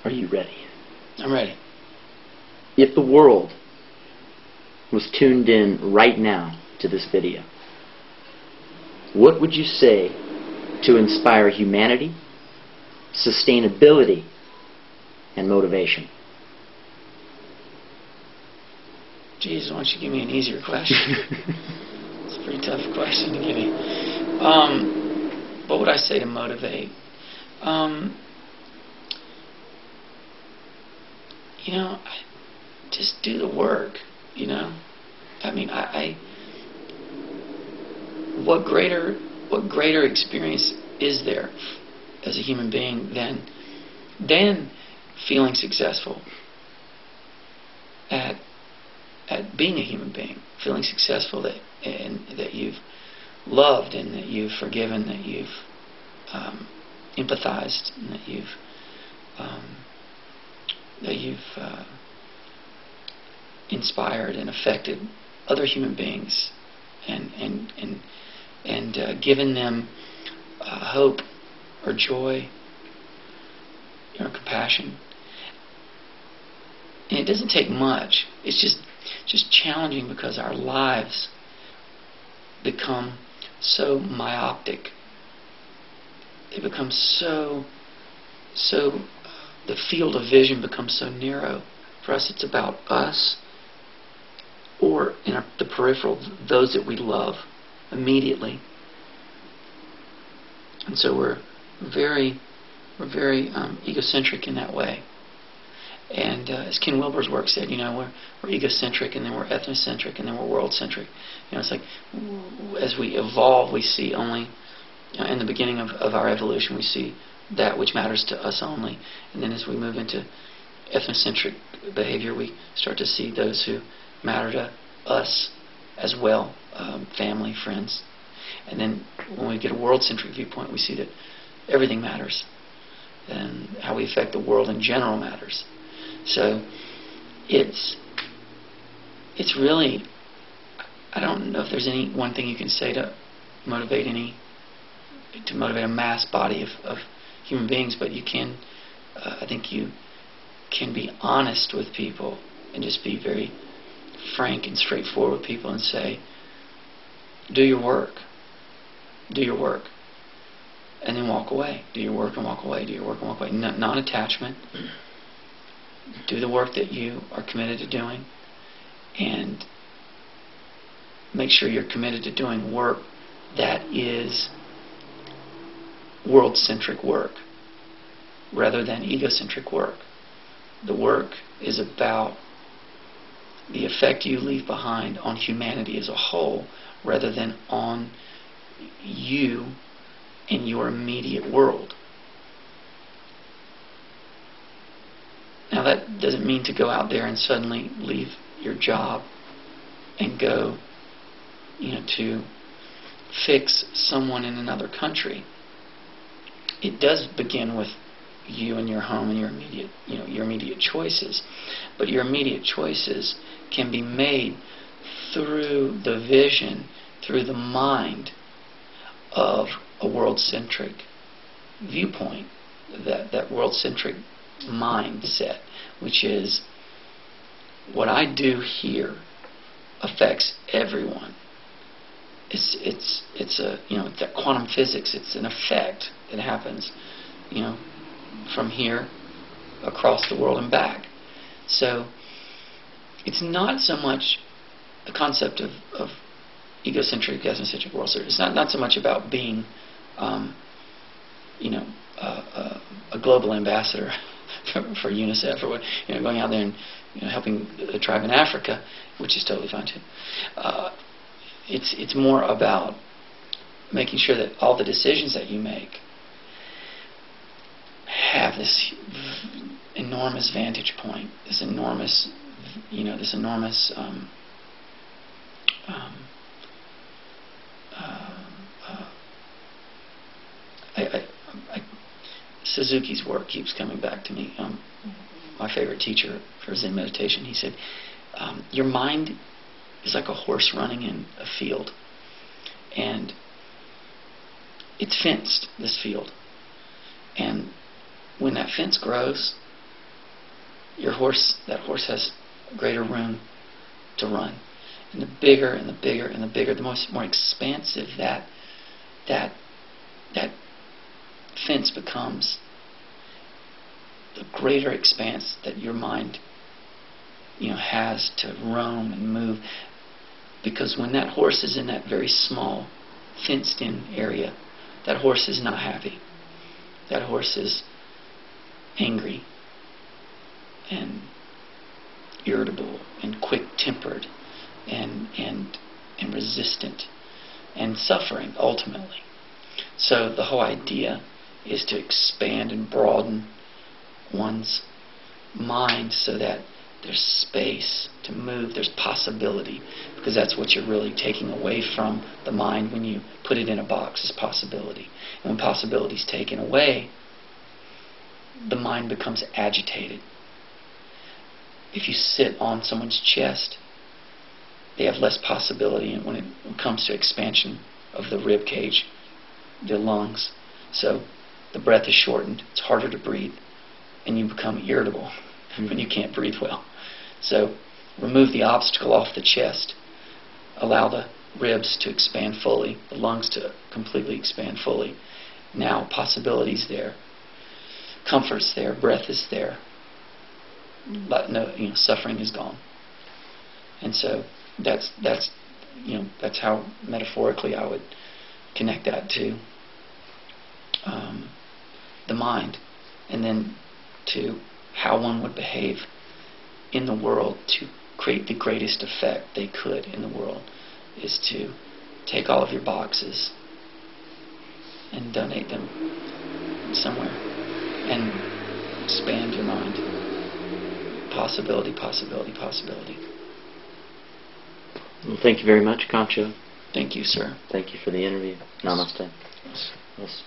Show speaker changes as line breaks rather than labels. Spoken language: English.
Are you ready?
I'm ready.
If the world was tuned in right now to this video, what would you say to inspire humanity, sustainability, and motivation?
Geez, why don't you give me an easier question? It's a pretty tough question to give me. What would I say to motivate? Just do the work. I mean, what greater experience is there as a human being than feeling successful at being a human being, feeling successful that you've loved and that you've forgiven, that you've empathized, and that you've inspired and affected other human beings and given them hope or joy or compassion. And it doesn't take much. It's just challenging because our lives become so myopic. They become so the field of vision becomes so narrow. For us, it's about us or in the peripheral, those that we love immediately. And so we're very egocentric in that way. And as Ken Wilber's work said, we're egocentric, and then we're ethnocentric, and then we're world-centric. It's like as we evolve, we see only, in the beginning of our evolution, we see that which matters to us only. And then as we move into ethnocentric behavior, we start to see those who matter to us as well, family, friends. And then when we get a world-centric viewpoint, we see that everything matters, and how we affect the world in general matters. So it's really, I don't know if there's any one thing you can say to motivate a mass body of human beings, but you can, I think you can be honest with people and just be very frank and straightforward with people and say, do your work. Do your work. And then walk away. Do your work and walk away. Do your work and walk away. Non-attachment. Do the work that you are committed to doing, and make sure you're committed to doing work that is world-centric work rather than egocentric work. The work is about the effect you leave behind on humanity as a whole rather than on you and your immediate world. Now that doesn't mean to go out there and suddenly leave your job and go, to fix someone in another country. It does begin with you and your home and your immediate choices. But your immediate choices can be made through the vision, through the mind of a world-centric viewpoint, that world-centric mindset, which is what I do here affects everyone. It's that quantum physics. It's an effect that happens, from here across the world and back. So it's not so much the concept of egocentric, ethnocentric, world-centric. It's not so much about being, a global ambassador for UNICEF or going out there and helping a tribe in Africa, which is totally fine too. It's more about making sure that all the decisions that you make have this enormous vantage point, this enormous Suzuki's work keeps coming back to me. My favorite teacher for Zen meditation, he said, your mind is like a horse running in a field, and it's fenced, this field, and when that fence grows, that horse has greater room to run. And the bigger and the bigger and the bigger, the more expansive that fence becomes, the greater expanse that your mind has to roam and move. Because when that horse is in that very small, fenced-in area, that horse is not happy. That horse is angry and irritable and quick-tempered and resistant and suffering ultimately. So the whole idea is to expand and broaden one's mind so that there's space to move, there's possibility, because that's what you're really taking away from the mind when you put it in a box, is possibility. And when possibility is taken away, the mind becomes agitated. If you sit on someone's chest, they have less possibility when it comes to expansion of the rib cage, the lungs. So the breath is shortened, it's harder to breathe, and you become irritable when you can't breathe well. So remove the obstacle off the chest. Allow the ribs to expand fully, the lungs to completely expand fully. Now possibility's there, comfort's there, breath is there, but no, suffering is gone. And so that's how metaphorically I would connect that to the mind, and then to how one would behave in the world to create the greatest effect they could in the world, is to take all of your boxes and donate them somewhere and expand your mind. Possibility, possibility, possibility.
Well, thank you very much, Kancho.
Thank you, sir.
Thank you for the interview. Namaste.
Yes.
Yes.